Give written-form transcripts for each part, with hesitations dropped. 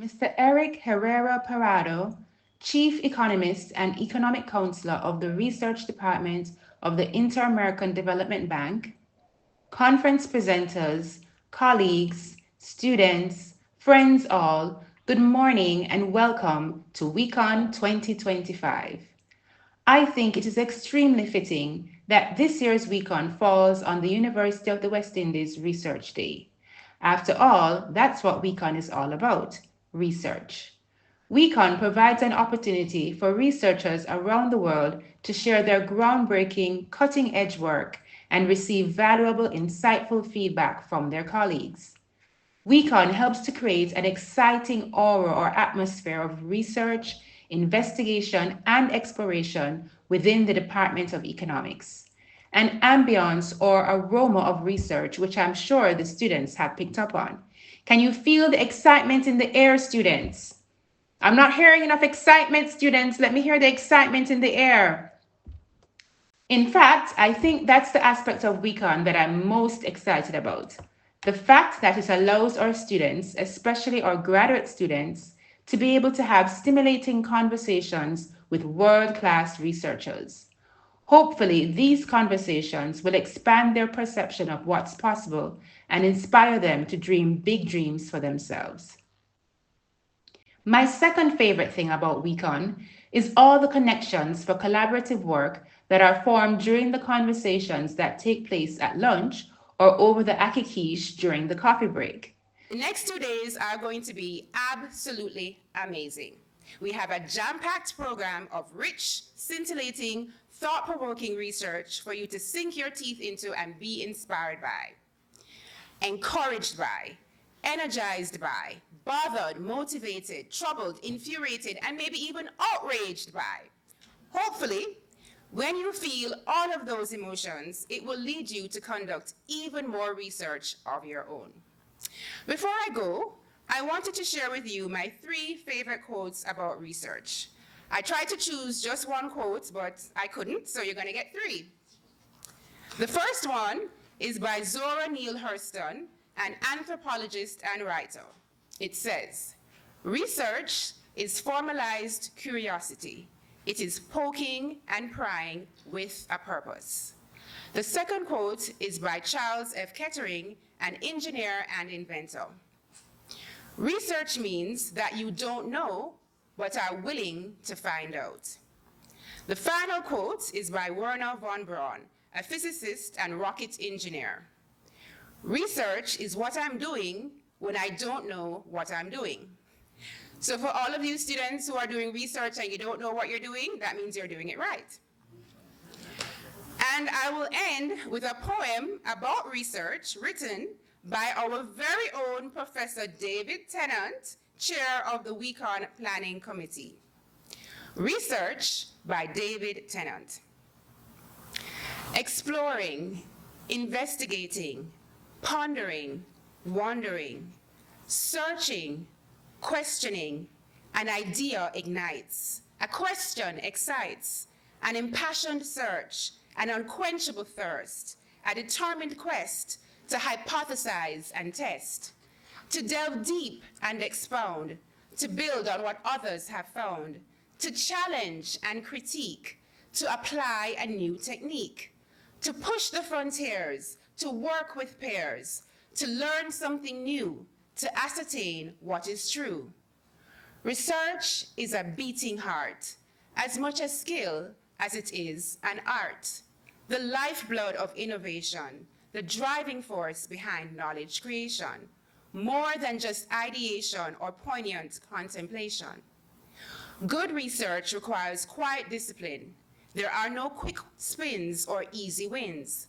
Mr. Eric Parrado, Chief Economist and Economic Counselor of the Research Department of the Inter-American Development Bank, conference presenters, colleagues, students, friends all, good morning and welcome to WECON 2025. I think it is extremely fitting that this year's WECON falls on the University of the West Indies Research Day. After all, that's what WECON is all about, research. WECON provides an opportunity for researchers around the world to share their groundbreaking, cutting edge work and receive valuable, insightful feedback from their colleagues. WECON helps to create an exciting aura or atmosphere of research, investigation, and exploration within the Department of Economics. An ambience or aroma of research, which I'm sure the students have picked up on. Can you feel the excitement in the air, students? I'm not hearing enough excitement, students. Let me hear the excitement in the air. In fact, I think that's the aspect of WECON that I'm most excited about. The fact that it allows our students, especially our graduate students, to be able to have stimulating conversations with world class researchers. Hopefully, these conversations will expand their perception of what's possible and inspire them to dream big dreams for themselves. My second favorite thing about WeCon is all the connections for collaborative work that are formed during the conversations that take place at lunch or over the akikish during the coffee break. The next 2 days are going to be absolutely amazing. We have a jam-packed program of rich, scintillating, thought-provoking research for you to sink your teeth into and be inspired by, encouraged by, energized by, bothered, motivated, troubled, infuriated, and maybe even outraged by. Hopefully, when you feel all of those emotions, it will lead you to conduct even more research of your own. Before I go, I wanted to share with you my 3 favorite quotes about research. I tried to choose just one quote, but I couldn't, so you're going to get 3. The first one is by Zora Neale Hurston, an anthropologist and writer. It says, "Research is formalized curiosity. It is poking and prying with a purpose." The second quote is by Charles F. Kettering, an engineer and inventor. "Research means that you don't know, but are willing to find out." The final quote is by Wernher von Braun, a physicist and rocket engineer. "Research is what I'm doing when I don't know what I'm doing." So for all of you students who are doing research and you don't know what you're doing, that means you're doing it right. And I will end with a poem about research written by our very own Professor David Tennant, chair of the WECON Planning Committee. Research by David Tennant. Exploring, investigating, pondering, wondering, searching, questioning, an idea ignites, a question excites, an impassioned search, an unquenchable thirst, a determined quest to hypothesize and test, to delve deep and expound, to build on what others have found, to challenge and critique, to apply a new technique, to push the frontiers, to work with peers, to learn something new, to ascertain what is true. Research is a beating heart, as much a skill as it is an art, the lifeblood of innovation, the driving force behind knowledge creation, more than just ideation or poignant contemplation. Good research requires quiet discipline. There are no quick spins or easy wins.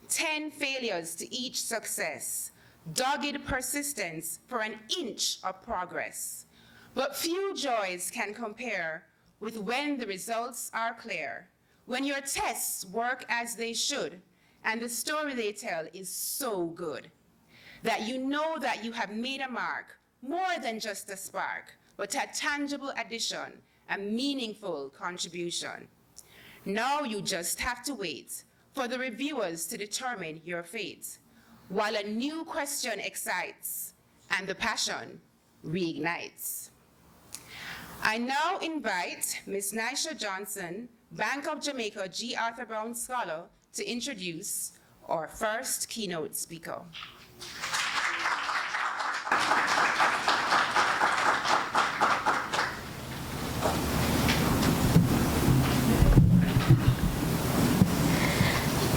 10 failures to each success. Dogged persistence for an inch of progress. But few joys can compare with when the results are clear, when your tests work as they should, and the story they tell is so good, that you know that you have made a mark, more than just a spark, but a tangible addition, a meaningful contribution. Now you just have to wait for the reviewers to determine your fate, while a new question excites, and the passion reignites. I now invite Ms. Nisha Johnson, Bank of Jamaica G. Arthur Brown Scholar, to introduce our first keynote speaker.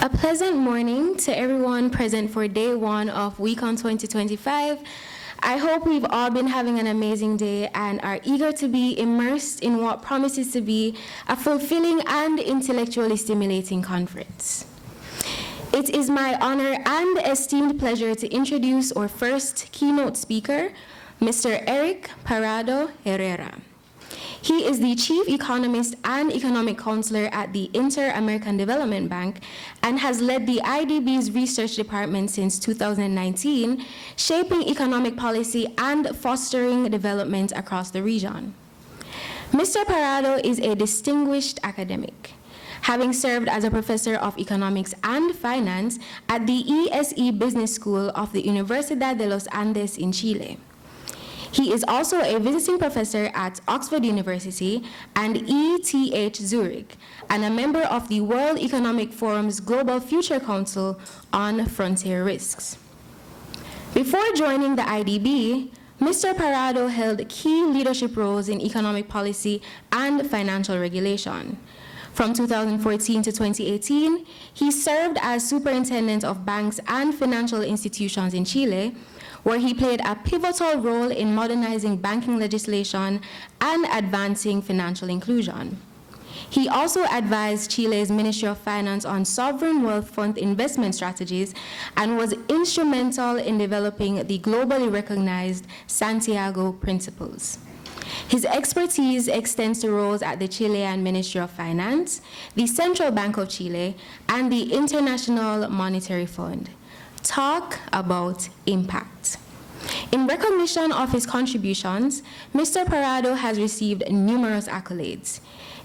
A pleasant morning to everyone present for day one of WECON 2025. I hope we've all been having an amazing day and are eager to be immersed in what promises to be a fulfilling and intellectually stimulating conference. It is my honor and esteemed pleasure to introduce our first keynote speaker, Mr. Eric Parrado Herrera. He is the Chief Economist and Economic Counselor at the Inter-American Development Bank and has led the IDB's research department since 2019, shaping economic policy and fostering development across the region. Mr. Parrado is a distinguished academic, having served as a professor of economics and finance at the ESE Business School of the Universidad de los Andes in Chile. He is also a visiting professor at Oxford University and ETH Zurich, and a member of the World Economic Forum's Global Future Council on Frontier Risks. Before joining the IDB, Mr. Parrado held key leadership roles in economic policy and financial regulation. From 2014 to 2018, he served as superintendent of banks and financial institutions in Chile, where he played a pivotal role in modernizing banking legislation and advancing financial inclusion. He also advised Chile's Ministry of Finance on sovereign wealth fund investment strategies and was instrumental in developing the globally recognized Santiago Principles. His expertise extends to roles at the Chilean Ministry of Finance, the Central Bank of Chile, and the International Monetary Fund. Talk about impact. In recognition of his contributions, Mr. Parrado has received numerous accolades.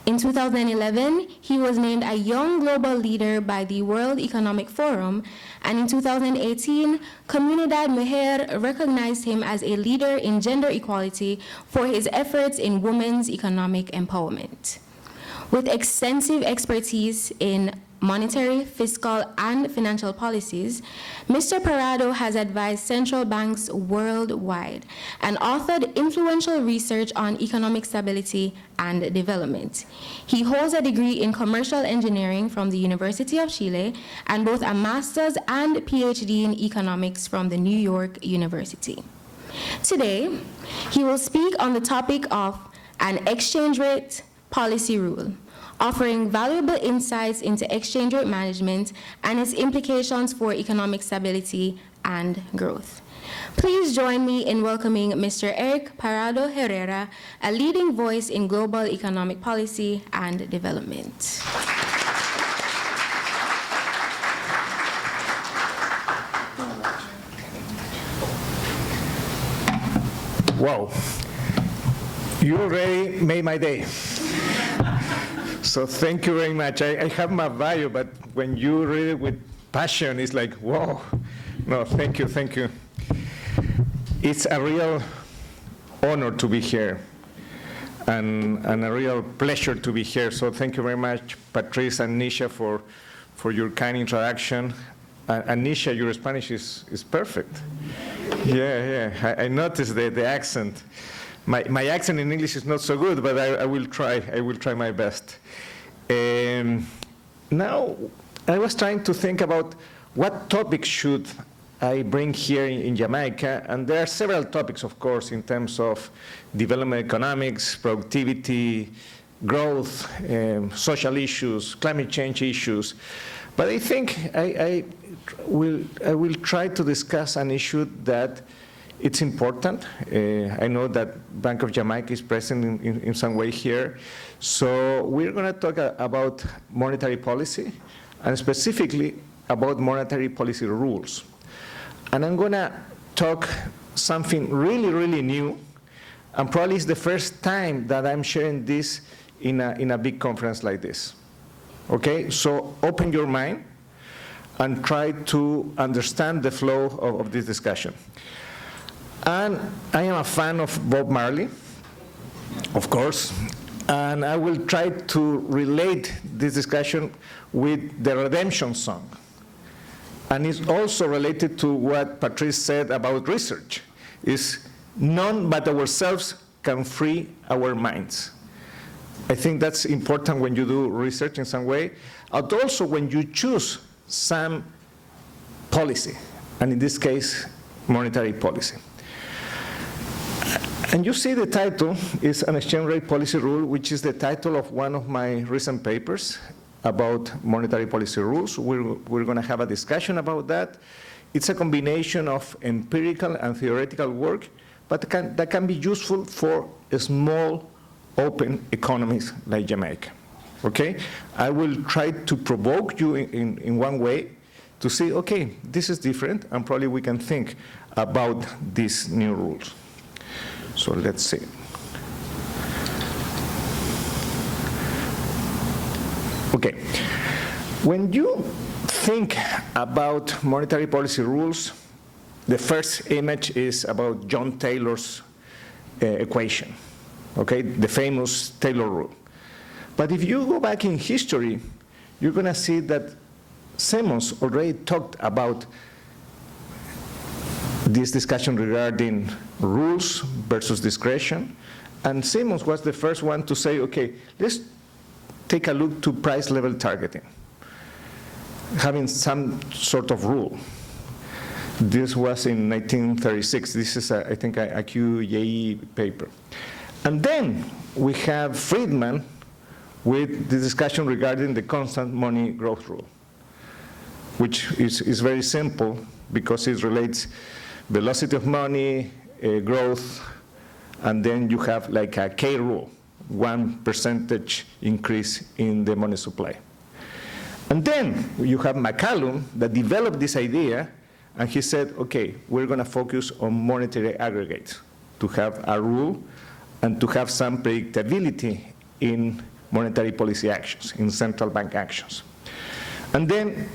In 2011, he was named a Young Global Leader by the World Economic Forum, and in 2018, Comunidad Mujer recognized him as a leader in gender equality for his efforts in women's economic empowerment. With extensive expertise in monetary, fiscal, and financial policies, Mr. Parrado has advised central banks worldwide and authored influential research on economic stability and development. He holds a degree in commercial engineering from the University of Chile and both a master's and PhD in economics from the New York University. Today, he will speak on the topic of an exchange rate policy rule, offering valuable insights into exchange rate management and its implications for economic stability and growth. Please join me in welcoming Mr. Eric Parrado Herrera, a leading voice in global economic policy and development. Wow, you already made my day. So thank you very much. I have my bio, but when you read it with passion, it's like, whoa. No, thank you, thank you. It's a real honor to be here and a real pleasure to be here. So thank you very much, Patrice and Nisha, for your kind introduction. And Nisha, your Spanish is perfect. Yeah, I noticed the accent. My accent in English is not so good, but I will try. I will try my best. Now, I was trying to think about what topics should I bring here in Jamaica, and there are several topics, of course, in terms of development economics, productivity, growth, social issues, climate change issues. But I think I will try to discuss an issue that it's important. I know that Bank of Jamaica is present in some way here. So we're going to talk about monetary policy, and specifically about monetary policy rules. And I'm going to talk something really new, and probably it's the first time that I'm sharing this in a big conference like this. Okay, so open your mind and try to understand the flow of this discussion. And I am a fan of Bob Marley, of course, and I will try to relate this discussion with the Redemption Song. And it's also related to what Patrice said about research, is none but ourselves can free our minds. I think that's important when you do research in some way, and also when you choose some policy, and in this case, monetary policy. And you see the title is an exchange rate policy rule, which is the title of one of my recent papers about monetary policy rules. We're going to have a discussion about that. It's a combination of empirical and theoretical work, but that can be useful for small, open economies like Jamaica. Okay? I will try to provoke you in one way to see, okay, this is different, and probably we can think about these new rules. So let's see. Okay. When you think about monetary policy rules, the first image is about John Taylor's equation, okay, the famous Taylor rule. But if you go back in history, you're going to see that Simmons already talked about this discussion regarding rules versus discretion. And Simmons was the first one to say, okay, let's take a look to price level targeting, having some sort of rule. This was in 1936. This is, I think, a QJE paper. And then we have Friedman with the discussion regarding the constant money growth rule, which is very simple because it relates velocity of money, growth, and then you have like a K rule, 1% increase in the money supply. And then you have McCallum that developed this idea, and he said, okay, we're going to focus on monetary aggregates to have a rule and to have some predictability in monetary policy actions, in central bank actions. And then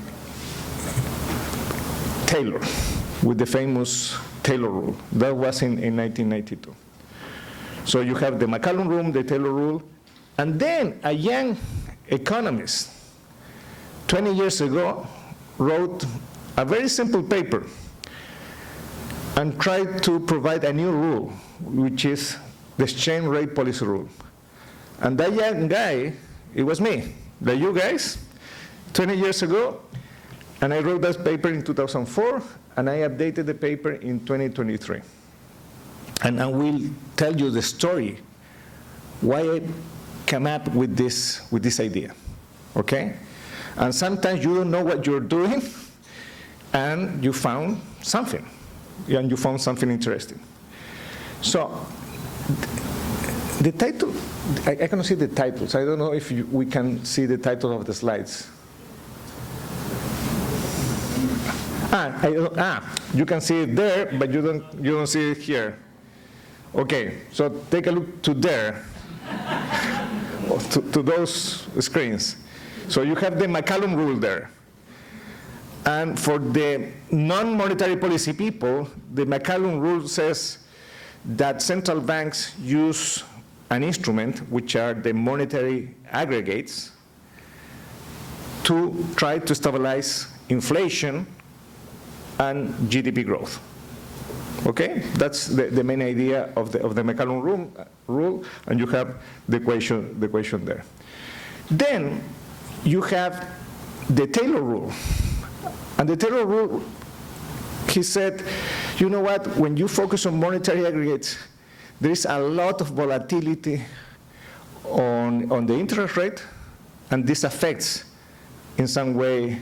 Taylor, with the famous Taylor rule. That was in 1992. So you have the McCallum rule, the Taylor rule, and then a young economist, 20 years ago, wrote a very simple paper and tried to provide a new rule, which is the exchange rate policy rule. And that young guy, it was me, like you guys, 20 years ago, and I wrote that paper in 2004, and I updated the paper in 2023. And I will tell you the story, why I came up with this idea, okay? And sometimes you don't know what you're doing, and you found something, and you found something interesting. So the title, I cannot see the titles. I don't know if we can see the title of the slides. You can see it there, but you don't see it here. Okay, so take a look to there, to those screens. So you have the McCallum rule there. And for the non-monetary policy people, the McCallum rule says that central banks use an instrument, which are the monetary aggregates, to try to stabilize inflation and GDP growth. Okay, that's the main idea of the McCallum rule, and you have the equation there. Then you have the Taylor rule, and the Taylor rule, he said, you know what? When you focus on monetary aggregates, there is a lot of volatility on the interest rate, and this affects, in some way,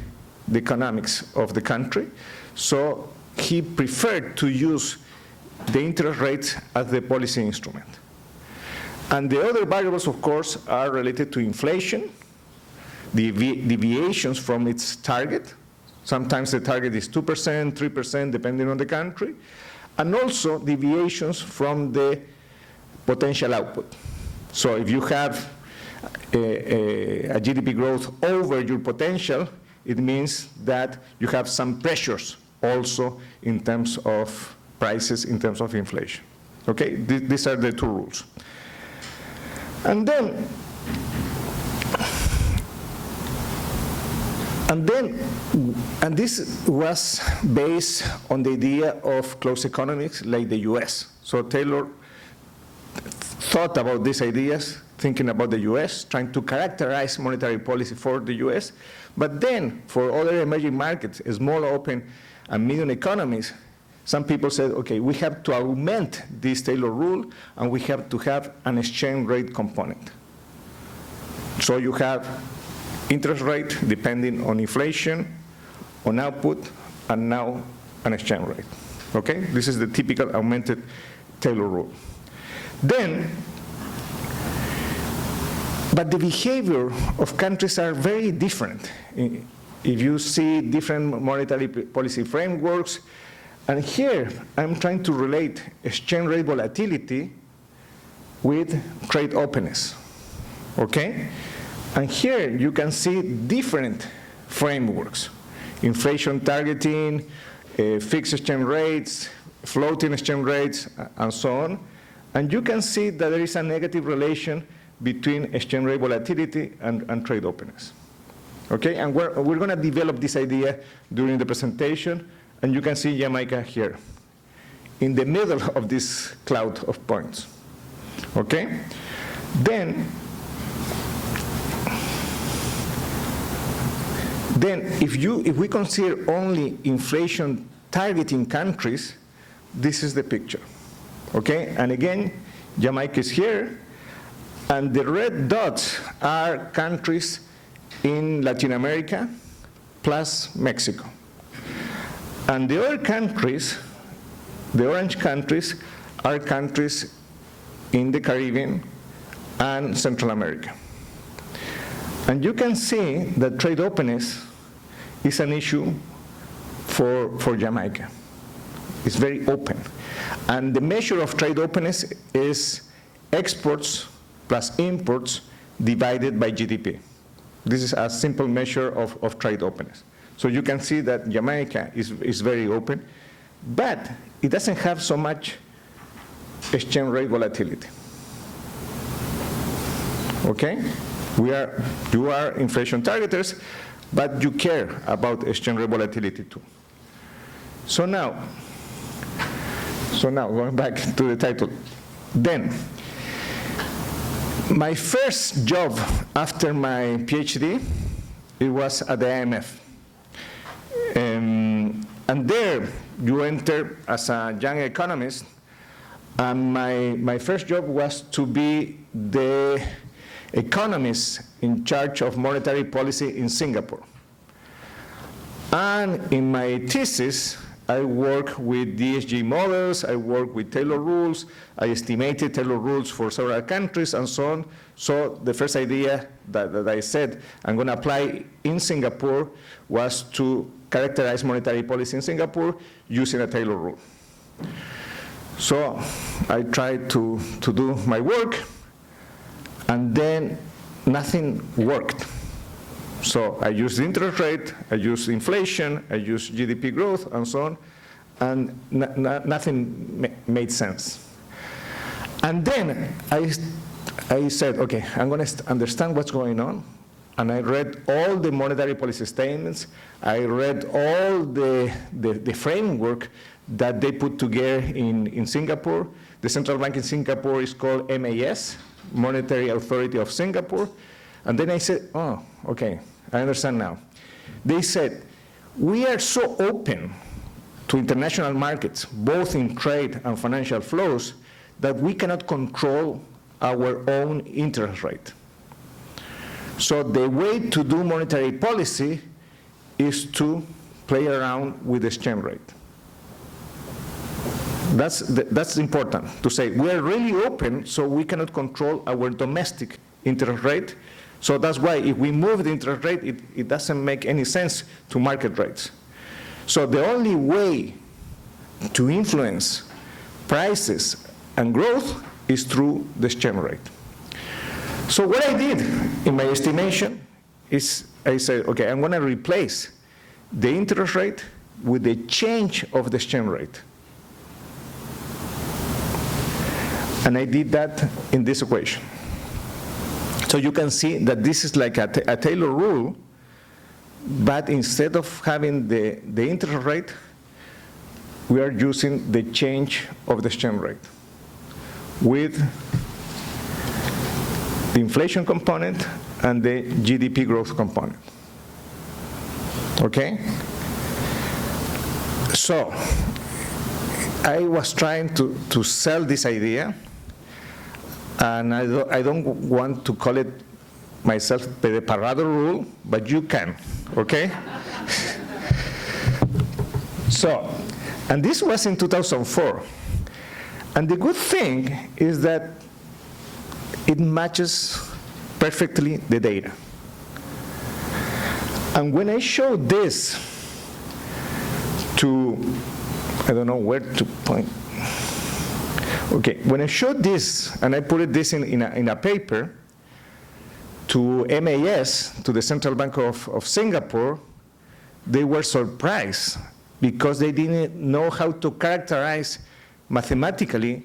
the economics of the country. So he preferred to use the interest rates as the policy instrument. And the other variables, of course, are related to inflation, the deviations from its target. Sometimes the target is 2%, 3%, depending on the country, and also deviations from the potential output. So if you have a GDP growth over your potential, it means that you have some pressures also in terms of prices in terms of inflation. Okay, these are the two rules. And this was based on the idea of closed economies like the US. So Taylor thought about these ideas, thinking about the US, trying to characterize monetary policy for the US, but then for other emerging markets, small, open, and medium economies, some people said, okay, we have to augment this Taylor rule, and we have to have an exchange rate component. So you have interest rate depending on inflation, on output, and now an exchange rate. Okay? This is the typical augmented Taylor rule. But the behavior of countries are very different. If you see different monetary policy frameworks, and here I'm trying to relate exchange rate volatility with trade openness. Okay? And here you can see different frameworks: inflation targeting, fixed exchange rates, floating exchange rates, and so on. And you can see that there is a negative relation between exchange rate volatility and trade openness. Okay, and we're going to develop this idea during the presentation, and you can see Jamaica here, in the middle of this cloud of points. Okay? Then if we consider only inflation targeting countries, this is the picture. Okay? And again, Jamaica is here, and the red dots are countries in Latin America plus Mexico. And the other countries, the orange countries, are countries in the Caribbean and Central America. And you can see that trade openness is an issue for Jamaica. It's very open. And the measure of trade openness is exports plus imports divided by GDP. This is a simple measure of trade openness. So you can see that Jamaica is very open, but it doesn't have so much exchange rate volatility. Okay? You are inflation targeters, but you care about exchange rate volatility too. So now going back to the title. Then, my first job after my PhD, it was at the IMF. And there you enter as a young economist, and my first job was to be the economist in charge of monetary policy in Singapore. And in my thesis, I worked with DSG models, I worked with Taylor rules, I estimated Taylor rules for several countries and so on. So the first idea that I said I'm going to apply in Singapore was to characterize monetary policy in Singapore using a Taylor rule. So I tried to do my work, and then nothing worked. So I used interest rate, I used inflation, I used GDP growth, and so on, and nothing made sense. And then I said, okay, I'm going to understand what's going on. And I read all the monetary policy statements. I read all the framework that they put together in Singapore. The central bank in Singapore is called MAS, Monetary Authority of Singapore. And then I said, oh, okay, I understand now. They said, we are so open to international markets, both in trade and financial flows, that we cannot control our own interest rate. So the way to do monetary policy is to play around with the exchange rate. That's important to say. We are really open, so we cannot control our domestic interest rate. So that's why if we move the interest rate, it doesn't make any sense to market rates. So the only way to influence prices and growth is through the exchange rate. So what I did in my estimation is I said, okay, I'm going to replace the interest rate with the change of the exchange rate. And I did that in this equation. So you can see that this is like a Taylor rule, but instead of having the interest rate, we are using the change of the exchange rate with the inflation component and the GDP growth component. Okay? So I was trying to sell this idea, and I don't want to call it myself the Parrado rule, but you can, okay? So, and this was in 2004. And the good thing is that it matches perfectly the data. And when I showed this to, I don't know where to point. Okay, when I showed this, and I put this in a paper to MAS, to the Central Bank of Singapore, they were surprised because they didn't know how to characterize mathematically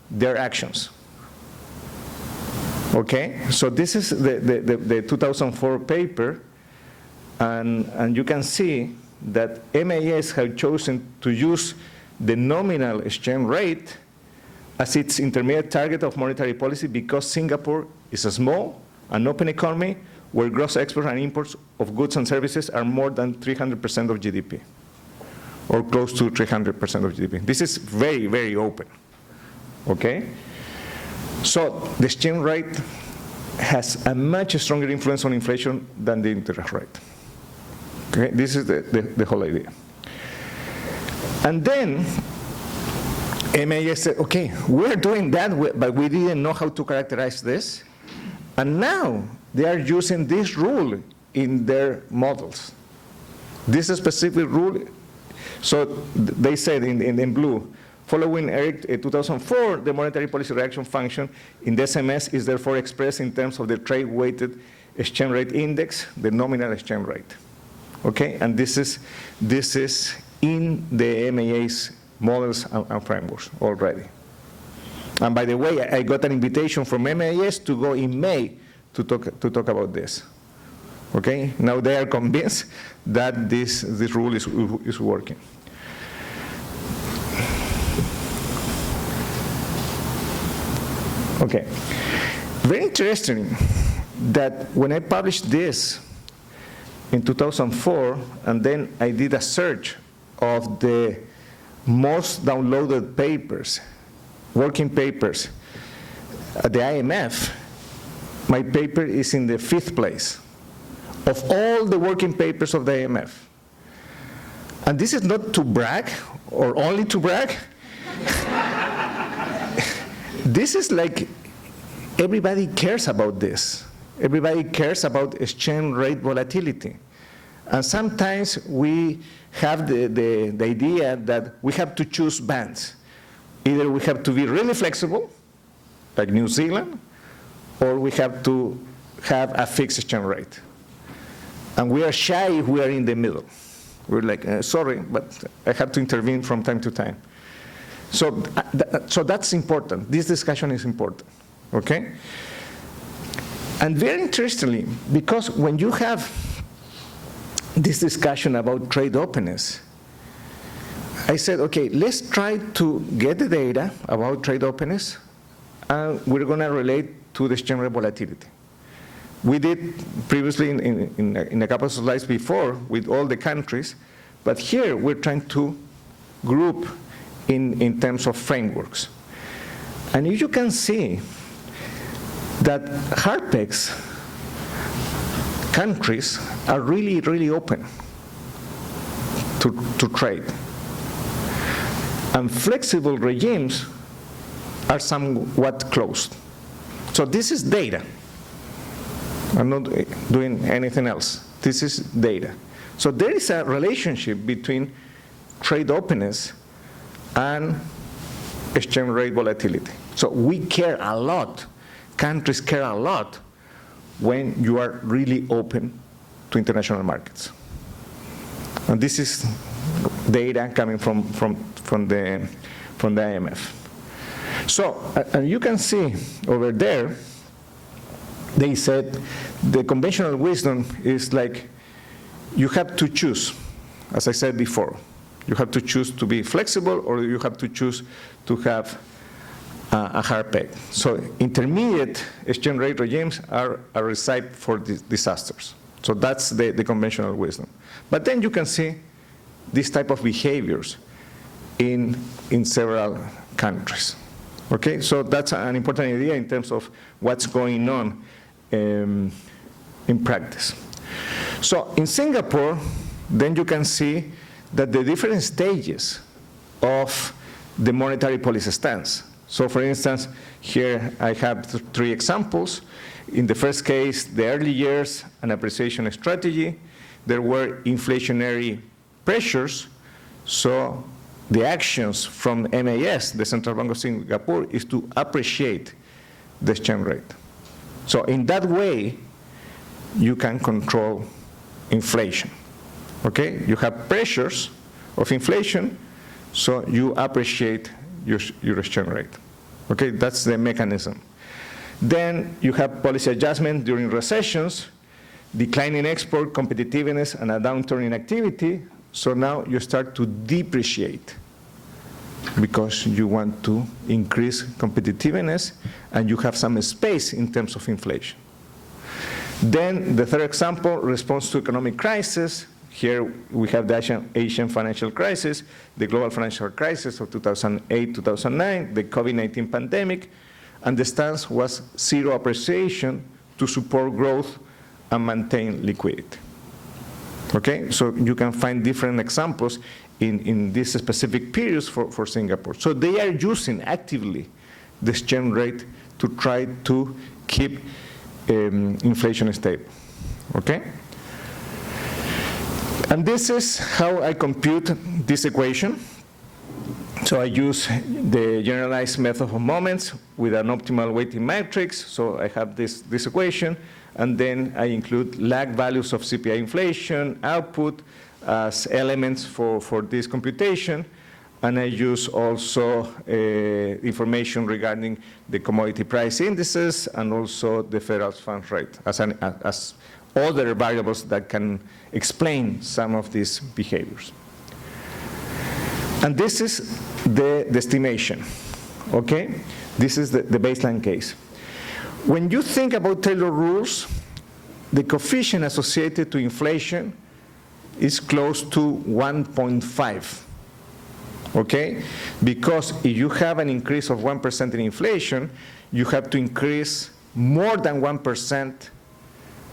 their actions. Okay, so this is the 2004 paper, and you can see that MAS have chosen to use the nominal exchange rate as its intermediate target of monetary policy because Singapore is a small and open economy where gross exports and imports of goods and services are more than 300% of GDP, or close to 300% of GDP. This is very, very open, okay? So the exchange rate has a much stronger influence on inflation than the interest rate. Okay, this is the whole idea. And then MAS said, okay, we're doing that, but we didn't know how to characterize this. And now they are using this rule in their models. This specific rule, so they said in blue, following Eric 2004, the monetary policy reaction function in the SMS is therefore expressed in terms of the trade-weighted exchange rate index, the nominal exchange rate. Okay, and this is in the MAS models and frameworks already. And by the way, I got an invitation from MAS to go in May to talk about this. Okay, now they are convinced that this rule is working. Okay, very interesting that when I published this in 2004, and then I did a search of the most downloaded papers, working papers at the IMF, my paper is in the 5th place of all the working papers of the IMF. And this is not to brag, or only to brag. This is like everybody cares about this. Everybody cares about exchange rate volatility. And sometimes we have the idea that we have to choose bands. Either we have to be really flexible, like New Zealand, or we have to have a fixed exchange rate. And we are shy if we are in the middle. We're like, sorry, but I have to intervene from time to time. So that's important. This discussion is important, okay? And very interestingly, because when you have this discussion about trade openness, I said, okay, let's try to get the data about trade openness, and we're going to relate to the exchange rate volatility. We did previously in a couple of slides before with all the countries, but here we're trying to group in terms of frameworks. And you can see that HARPEX countries are really, really open to trade. And flexible regimes are somewhat closed. So this is data. I'm not doing anything else. This is data. So there is a relationship between trade openness and exchange rate volatility. So we care a lot, countries care a lot when you are really open to international markets. And this is data coming from the IMF. So, and you can see over there, they said the conventional wisdom is like you have to choose, as I said before. You have to choose to be flexible, or you have to choose to have a hard peg. So intermediate exchange rate regimes are a recipe for disasters. So that's the conventional wisdom. But then you can see this type of behaviors in several countries. Okay, so that's an important idea in terms of what's going on in practice. So in Singapore, then you can see that the different stages of the monetary policy stance. So for instance, here I have 3 examples. In the first case, the early years, an appreciation strategy. There were inflationary pressures, so the actions from MAS, the Central Bank of Singapore, is to appreciate the exchange rate. So in that way, you can control inflation. Okay, you have pressures of inflation, so you appreciate your exchange rate. Okay, that's the mechanism. Then you have policy adjustment during recessions, declining export competitiveness, and a downturn in activity. So now you start to depreciate because you want to increase competitiveness and you have some space in terms of inflation. Then the third example, response to economic crisis. Here we have the Asian financial crisis, the global financial crisis of 2008, 2009, the COVID-19 pandemic, and the stance was zero appreciation to support growth and maintain liquidity. Okay, so you can find different examples in these specific periods for Singapore. So they are using actively the exchange rate to try to keep inflation stable. Okay? And this is how I compute this equation. So I use the generalized method of moments with an optimal weighting matrix. So I have this equation, and then I include lag values of CPI inflation, output as elements for this computation. And I use also information regarding the commodity price indices and also the federal funds rate as other variables that can explain some of these behaviors. And this is the estimation, okay? This is the baseline case. When you think about Taylor rules, the coefficient associated to inflation is close to 1.5, okay? Because if you have an increase of 1% in inflation, you have to increase more than 1%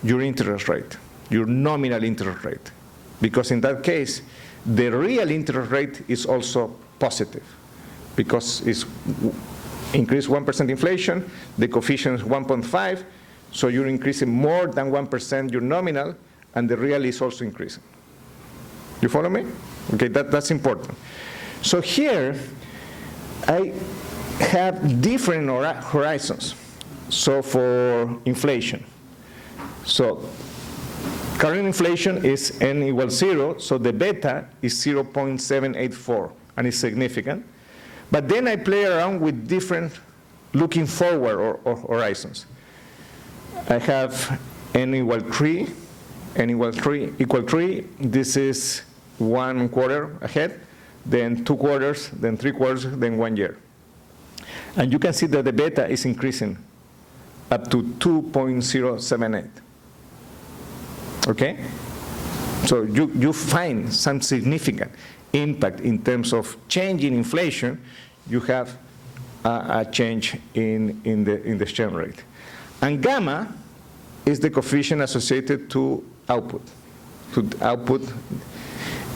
your interest rate, your nominal interest rate. Because in that case, the real interest rate is also positive because it's increased 1% inflation, the coefficient is 1.5, so you're increasing more than 1% your nominal, and the real is also increasing. You follow me? Okay, that's important. So here, I have different horizons. So for inflation, so current inflation is n equals 0, so the beta is 0.784, and it's significant. But then I play around with different looking forward or horizons. I have n equal 3, n equal 3. This is 1 quarter ahead, then 2 quarters, then 3 quarters, then 1 year. And you can see that the beta is increasing up to 2.078. Okay? So you find some significant impact in terms of change in inflation. You have a change in the exchange rate. And gamma is the coefficient associated to output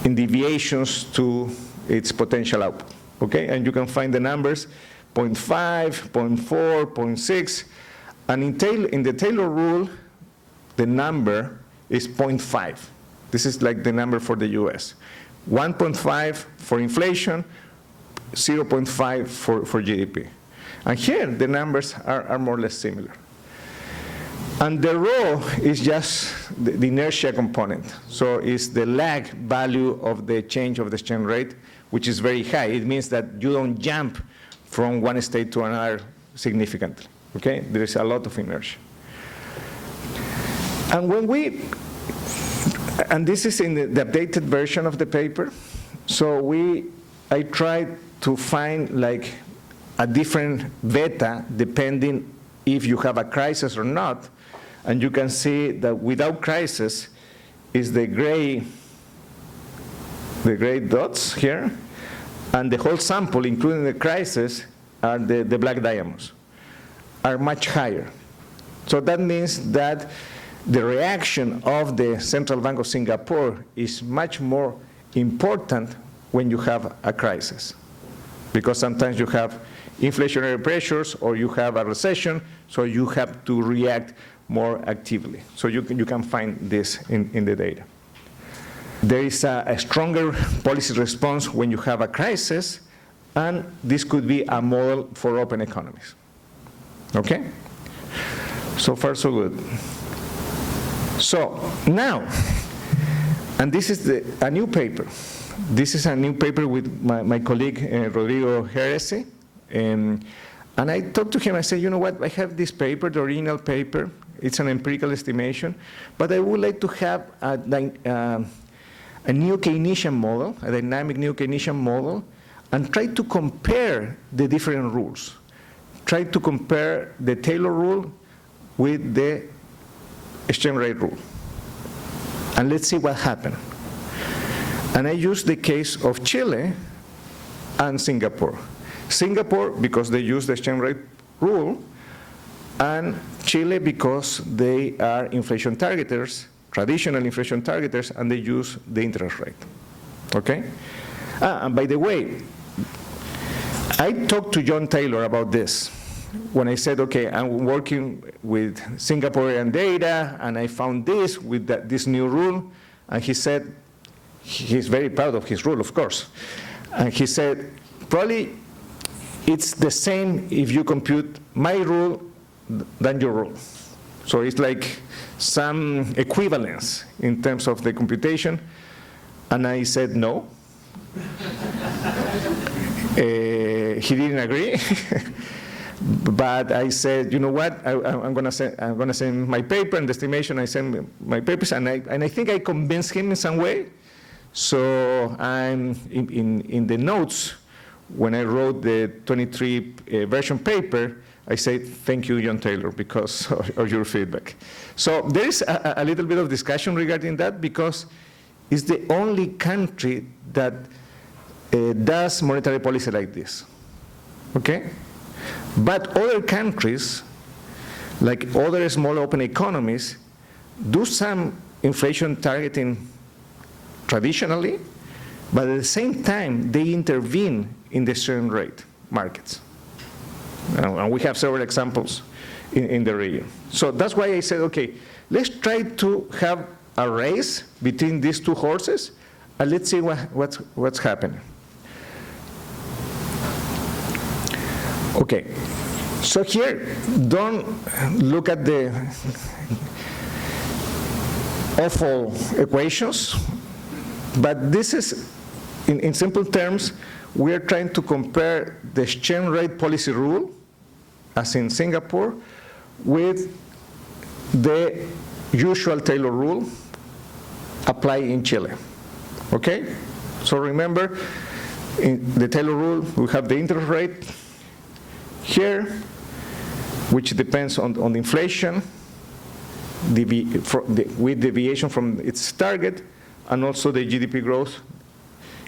in deviations to its potential output. Okay? And you can find the numbers 0.5, 0.4, 0.6. And in the Taylor rule, the number is 0.5. This is like the number for the US. 1.5 for inflation, 0.5 for GDP. And here, the numbers are more or less similar. And the rho is just the inertia component. So it's the lag value of the change of the exchange rate, which is very high. It means that you don't jump from one state to another significantly, okay? There is a lot of inertia. And this is in the updated version of the paper, so I tried to find like a different beta depending if you have a crisis or not, and you can see that without crisis is the gray dots here, and the whole sample, including the crisis, are the black diamonds, are much higher. So that means that the reaction of the Central Bank of Singapore is much more important when you have a crisis, because sometimes you have inflationary pressures or you have a recession, so you have to react more actively. So you can find this in the data. There is a stronger policy response when you have a crisis, and this could be a model for open economies. Okay? So far, so good. So now, and this is a new paper. This is a new paper with my colleague, Rodrigo Jerez. And I talked to him, I said, you know what, I have this paper, the original paper. It's an empirical estimation, but I would like to have a new Keynesian model, a dynamic new Keynesian model, and try to compare the different rules. Try to compare the Taylor rule with the exchange rate rule. And let's see what happened. And I used the case of Chile and Singapore. Singapore, because they use the exchange rate rule, and Chile because they are inflation targeters, traditional inflation targeters, and they use the interest rate. Okay? And by the way, I talked to John Taylor about this when I said, okay, I'm working with Singaporean data, and I found this with this new rule, and he said, he's very proud of his rule, of course, and he said, probably it's the same if you compute my rule than your rule. So it's like some equivalence in terms of the computation, and I said no. He didn't agree. But I said, you know what? I'm going to send my paper and the estimation. I send my papers, and I think I convinced him in some way. So I'm in the notes when I wrote the 23 version paper. I said thank you, John Taylor, because of your feedback. So there is a little bit of discussion regarding that because it's the only country that does monetary policy like this. Okay? But other countries, like other small open economies, do some inflation targeting traditionally, but at the same time, they intervene in the exchange rate markets. And we have several examples in the region. So that's why I said, okay, let's try to have a race between these two horses, and let's see what's happening. Okay, so here, don't look at the awful equations, but this is, in simple terms, we are trying to compare the exchange rate policy rule, as in Singapore, with the usual Taylor rule applied in Chile. Okay? So remember, in the Taylor rule, we have the interest rate here, which depends on the inflation, with deviation from its target, and also the GDP growth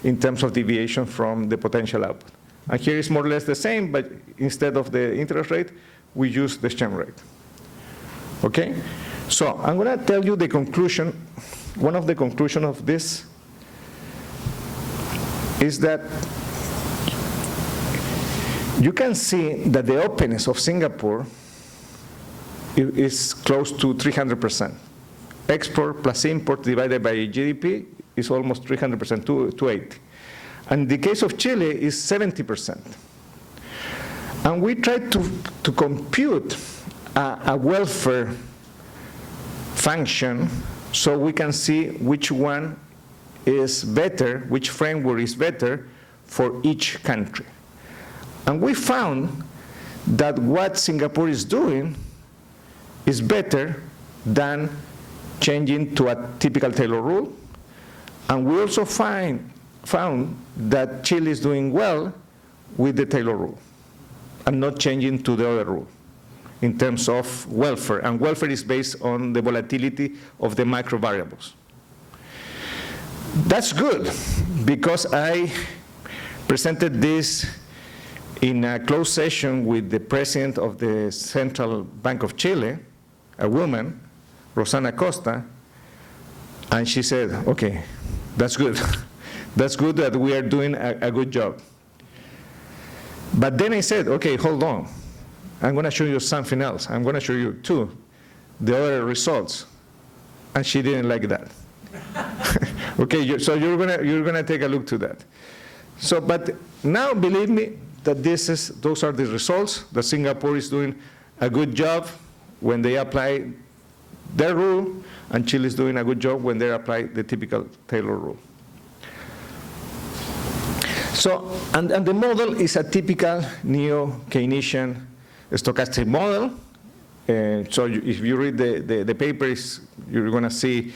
in terms of deviation from the potential output. And here is more or less the same, but instead of the interest rate, we use the exchange rate. Okay? So I'm going to tell you the conclusion. One of the conclusions of this is that you can see that the openness of Singapore is close to 300%. Export plus import divided by GDP is almost 300%, 280. And the case of Chile is 70%. And we tried to compute a welfare function so we can see which one is better, which framework is better for each country. And we found that what Singapore is doing is better than changing to a typical Taylor rule. And we also found that Chile is doing well with the Taylor rule and not changing to the other rule in terms of welfare. And welfare is based on the volatility of the macro variables. That's good, because I presented this in a closed session with the president of the Central Bank of Chile, a woman, Rosana Costa, and she said, okay, that's good. That's good that we are doing a good job. But then I said, okay, hold on. I'm going to show you something else. I'm going to show you, too, the other results. And she didn't like that. Okay, so you're going to take a look to that. So, but now, believe me, that those are the results, that Singapore is doing a good job when they apply their rule, and Chile is doing a good job when they apply the typical Taylor rule. So, and the model is a typical neo-Keynesian stochastic model. So if you read the papers, you're going to see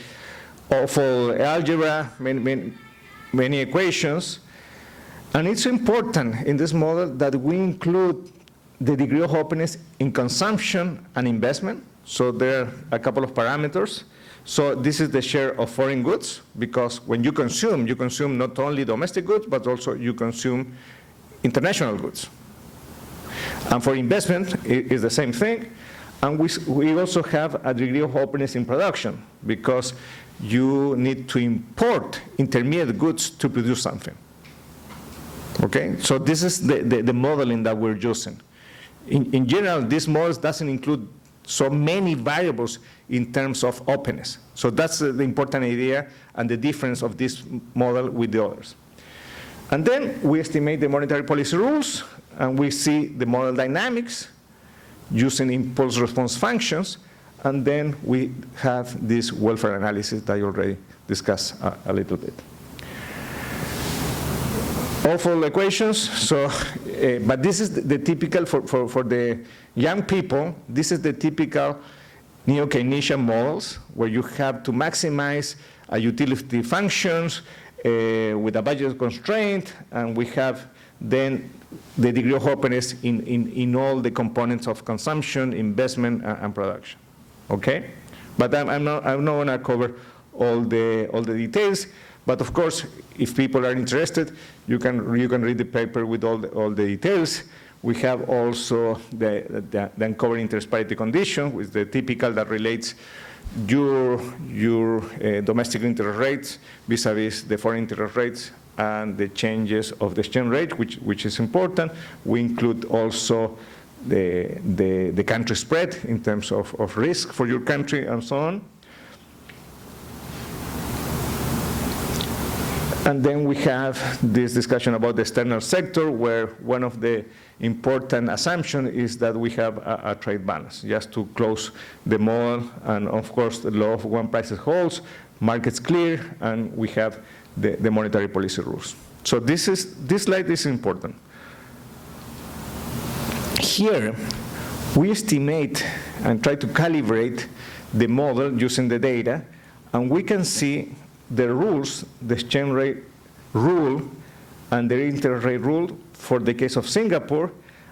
awful algebra, many equations. And it's important in this model that we include the degree of openness in consumption and investment. So there are a couple of parameters. So this is the share of foreign goods, because when you consume not only domestic goods, but also you consume international goods. And for investment, it is the same thing. And we also have a degree of openness in production, because you need to import intermediate goods to produce something. Okay, so this is the modeling that we're using. In general, this model doesn't include so many variables in terms of openness. So that's the important idea and the difference of this model with the others. And then we estimate the monetary policy rules, and we see the model dynamics using impulse response functions, and then we have this welfare analysis that I already discussed a little bit. Awful equations, so, but this is the typical, for the young people, this is the typical neo-Keynesian models, where you have to maximize utility functions with a budget constraint, and we have then the degree of openness in all the components of consumption, investment, and production. Okay? But I'm not going to cover all the details. But of course, if people are interested, you can read the paper with all the details. We have also the uncovering interest parity condition, with the typical that relates your domestic interest rates vis-a-vis the foreign interest rates and the changes of the exchange rate, which is important. We include also the country spread in terms of risk for your country and so on. And then we have this discussion about the external sector, where one of the important assumptions is that we have a trade balance, just to close the model. And of course, the law of one price holds, markets clear, and we have the monetary policy rules. So this slide is important. Here, we estimate and try to calibrate the model using the data, and we can see the rules, the exchange rate rule and the interest rate rule for the case of Singapore,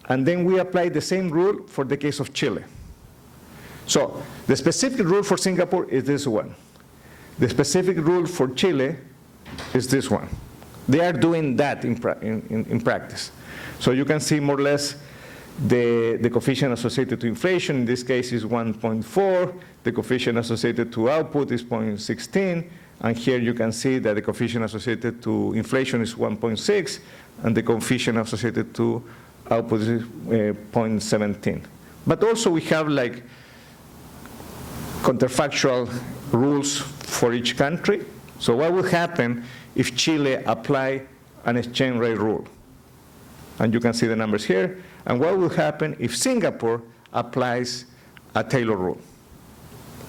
and then we apply the same rule for the case of Chile. So the specific rule for Singapore is this one. The specific rule for Chile is this one. They are doing that in practice. So you can see more or less the coefficient associated to inflation, in this case, is 1.4. The coefficient associated to output is 0.16. And here you can see that the coefficient associated to inflation is 1.6, and the coefficient associated to output is 0.17. But also we have like counterfactual rules for each country. So what would happen if Chile apply an exchange rate rule? And you can see the numbers here. And what will happen if Singapore applies a Taylor rule?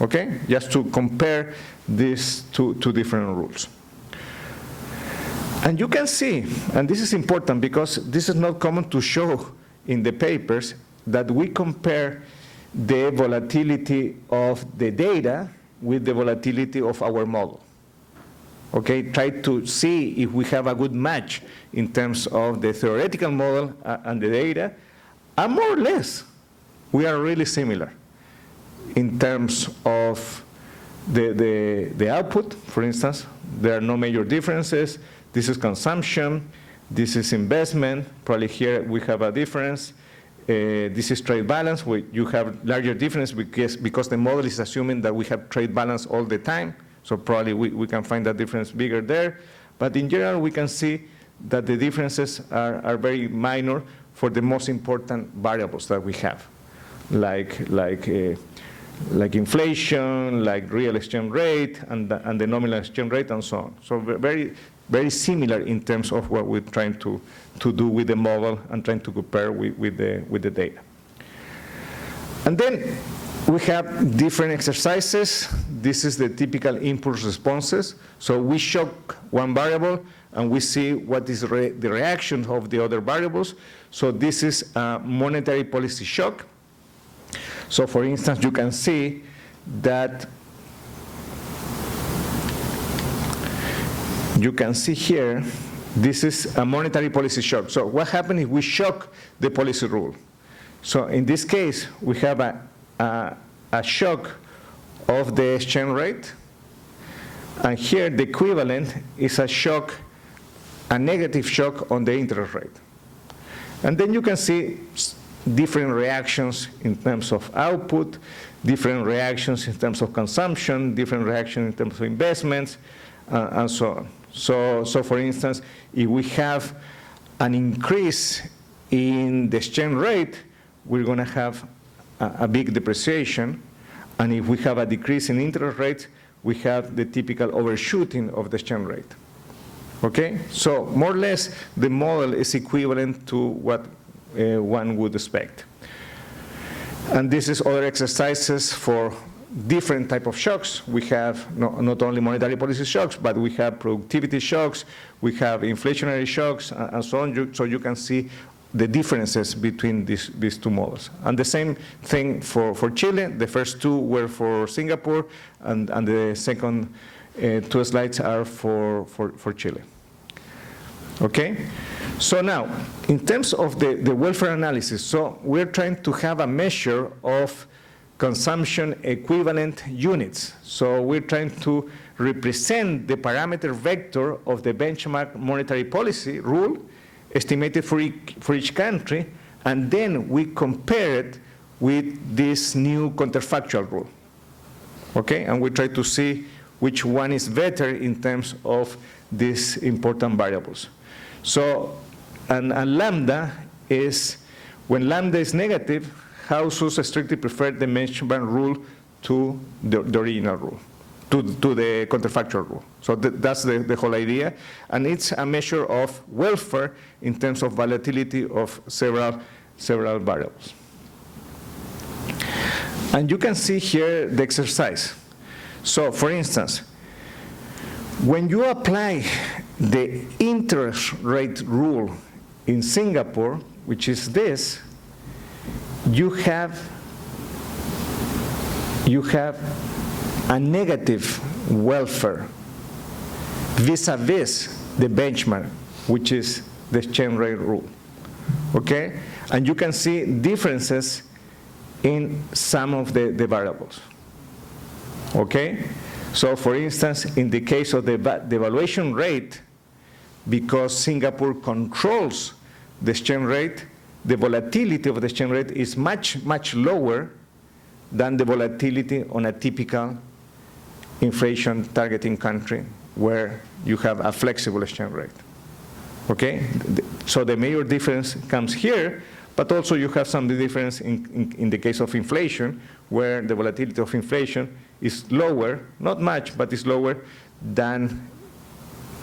Okay, just to compare these two different rules. And you can see, and this is important because this is not common to show in the papers, that we compare the volatility of the data with the volatility of our model. Okay, try to see if we have a good match in terms of the theoretical model and the data, and more or less, we are really similar in terms of the output. For instance, there are no major differences. This is consumption, this is investment, probably here we have a difference. This is trade balance, where you have larger difference because the model is assuming that we have trade balance all the time. So probably we can find that difference bigger there. But in general, we can see that the differences are very minor for the most important variables that we have, like inflation, like real exchange rate, and the nominal exchange rate, and so on. So very, very similar in terms of what we're trying to do with the model and trying to compare with the data. And then we have different exercises. This is the typical impulse responses. So we shock one variable, and we see what is the reaction of the other variables. So this is a monetary policy shock. So for instance, you can see that here, this is a monetary policy shock. So what happens if we shock the policy rule? So in this case, we have a shock of the exchange rate, and here the equivalent is a negative shock on the interest rate. And then you can see different reactions in terms of output, different reactions in terms of consumption, different reactions in terms of investments, and so on. So for instance, if we have an increase in the exchange rate, we're going to have a big depreciation. And if we have a decrease in interest rates, we have the typical overshooting of the exchange rate. Okay? So more or less, the model is equivalent to what one would expect. And this is other exercises for different type of shocks. We have not only monetary policy shocks, but we have productivity shocks, we have inflationary shocks, and so on. So you can see the differences between these two models. And the same thing for Chile. The first two were for Singapore, and the second two slides are for Chile. Okay? So now, in terms of the welfare analysis, so we're trying to have a measure of consumption equivalent units. So we're trying to represent the parameter vector of the benchmark monetary policy rule estimated for each country, and then we compare it with this new counterfactual rule. Okay? And we try to see which one is better in terms of these important variables. So, and lambda is, when lambda is negative, households strictly prefer the benchmark rule to the original rule, to the counterfactual rule. So that's the whole idea. And it's a measure of welfare in terms of volatility of several variables. And you can see here the exercise. So for instance, when you apply the interest rate rule in Singapore, which is this, you have a negative welfare vis-a-vis the benchmark, which is the exchange rate rule. Okay? And you can see differences in some of the variables. Okay? So for instance, in the case of the devaluation rate, because Singapore controls the exchange rate, the volatility of the exchange rate is much, much lower than the volatility on a typical inflation targeting country where you have a flexible exchange rate. Okay? So the major difference comes here, but also you have some difference in the case of inflation, where the volatility of inflation is lower, not much, but it's lower than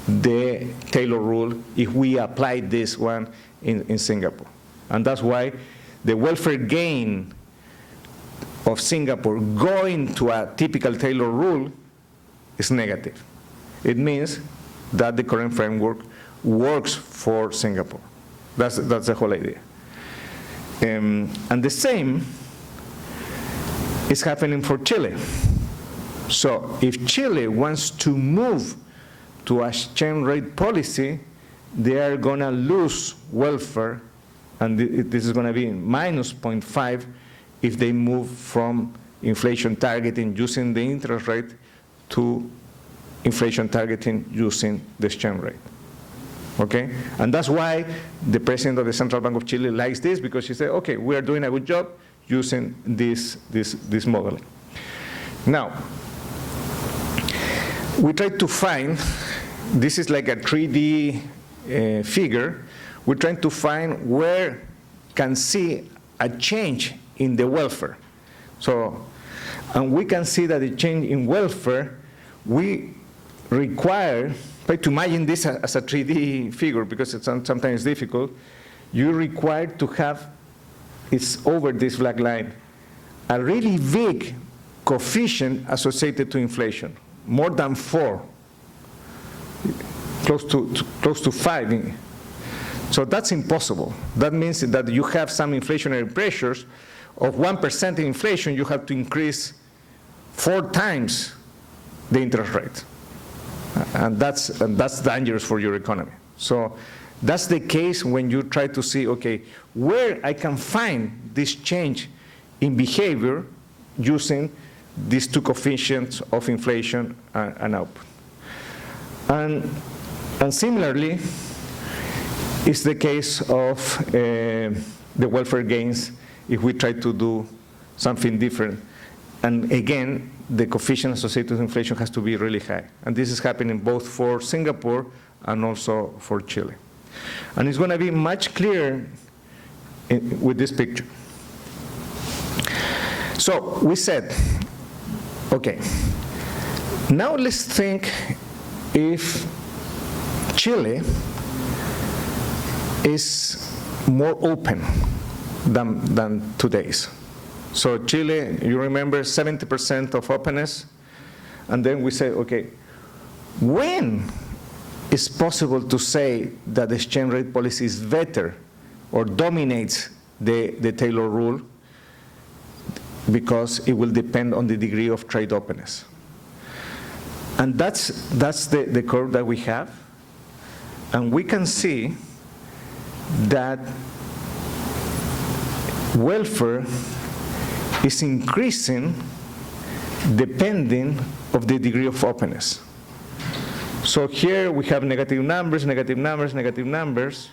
the Taylor rule if we apply this one in Singapore. And that's why the welfare gain of Singapore going to a typical Taylor rule is negative. It means that the current framework works for Singapore. That's the whole idea. And the same is happening for Chile. So if Chile wants to move to a exchange rate policy, they are going to lose welfare, and this is going to be minus 0.5 if they move from inflation targeting using the interest rate to inflation targeting using the exchange rate. Okay? And that's why the president of the Central Bank of Chile likes this, because he said, okay, we are doing a good job using this model. Now, we try to find, this is like a 3D figure, we're trying to find where can see a change in the welfare. So, and we can see that the change in welfare, we require, try to imagine this as a 3D figure because it's sometimes difficult, you require to have, it's over this black line, a really big coefficient associated to inflation, more than 4, close to 5. So that's impossible. That means that you have some inflationary pressures. Of 1% in inflation, you have to increase 4 times the interest rate. And that's dangerous for your economy. So that's the case when you try to see, okay, where I can find this change in behavior using these 2 coefficients of inflation and output. And similarly, it's the case of the welfare gains if we try to do something different. And again, the coefficient associated with inflation has to be really high. And this is happening both for Singapore and also for Chile. And it's going to be much clearer with this picture. So we said, okay, now let's think if Chile is more open than today's. So Chile, you remember 70% of openness, and then we say, okay, when is possible to say that the exchange rate policy is better or dominates the Taylor rule, because it will depend on the degree of trade openness. And that's the curve that we have, and we can see that welfare is increasing depending of the degree of openness. So here we have negative numbers, negative numbers, negative numbers,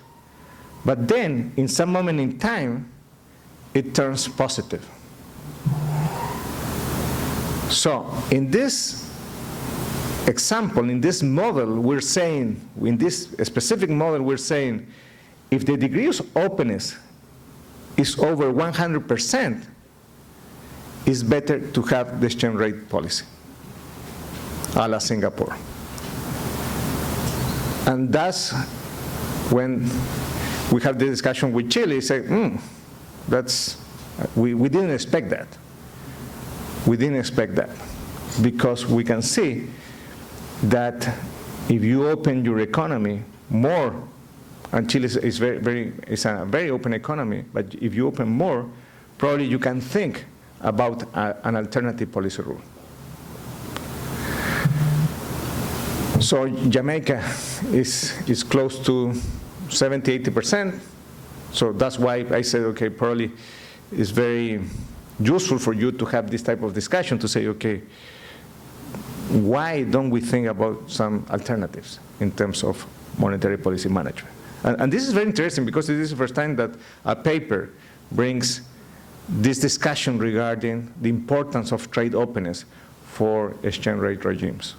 but then in some moment in time, it turns positive. So in this example, in this model, we're saying, in this specific model, we're saying, if the degree of openness is over 100%, it's better to have the exchange rate policy, a la Singapore. And that's when we have the discussion with Chile, say, we didn't expect that. We didn't expect that, because we can see that if you open your economy more, and Chile is a very open economy, but if you open more, probably you can think about an alternative policy rule. So Jamaica is close to 70, 80%. So that's why I said, okay, probably it's very useful for you to have this type of discussion to say, okay, why don't we think about some alternatives in terms of monetary policy management? And this is very interesting, because this is the first time that a paper brings this discussion regarding the importance of trade openness for exchange rate regimes.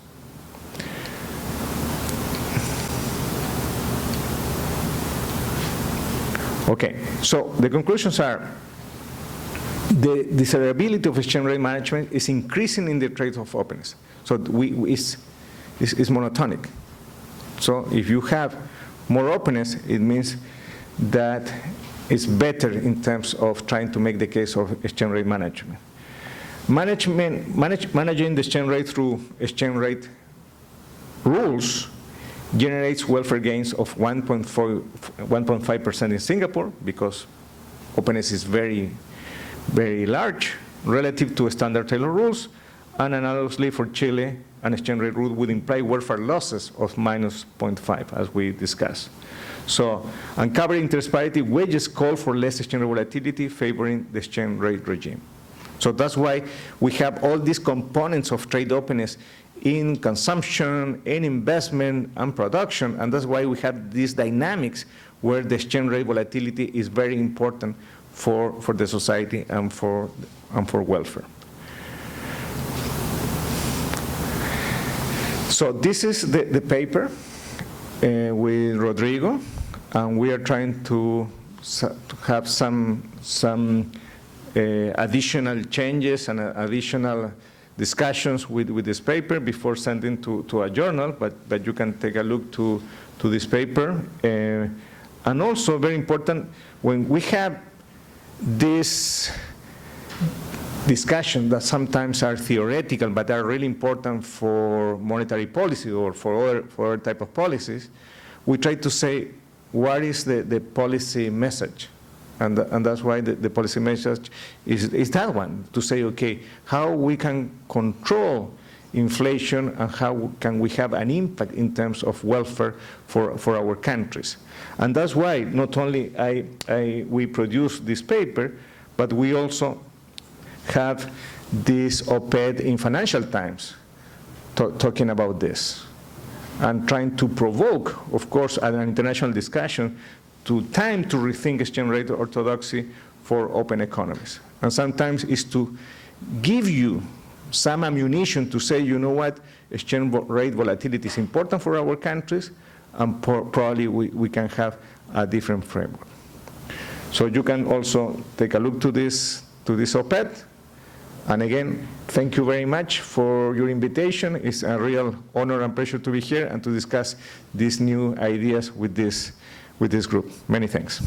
Okay, so the conclusions are the desirability of exchange rate management is increasing in the trade of openness. So it's monotonic. So if you have more openness, it means that it's better in terms of trying to make the case of exchange rate management. Managing the exchange rate through exchange rate rules generates welfare gains of 1.5% in Singapore, because openness is very, very large relative to standard Taylor rules, and analogously for Chile, an exchange rate rule would imply welfare losses of minus 0.5, as we discussed. So, uncovering interest parity wages call for less exchange rate volatility, favoring the exchange rate regime. So that's why we have all these components of trade openness in consumption, in investment, and production, and that's why we have these dynamics where the exchange rate volatility is very important for the society and for welfare. So this is the paper with Rodrigo, and we are trying to have some additional changes and additional discussions with this paper before sending to a journal, but you can take a look to this paper. And also very important, when we have this discussion that sometimes are theoretical but are really important for monetary policy or for other type of policies, we try to say, what is the policy message? And that's why the policy message is that one, to say, okay, how we can control inflation and how can we have an impact in terms of welfare for our countries. And that's why not only we produce this paper, but we also have this op-ed in Financial Times talking about this and trying to provoke, of course, an international discussion to rethink exchange rate orthodoxy for open economies. And sometimes it's to give you some ammunition to say, you know what, exchange rate volatility is important for our countries, and probably we can have a different framework. So you can also take a look to this op-ed. And again, thank you very much for your invitation. It's a real honor and pleasure to be here and to discuss these new ideas with this group. Many thanks.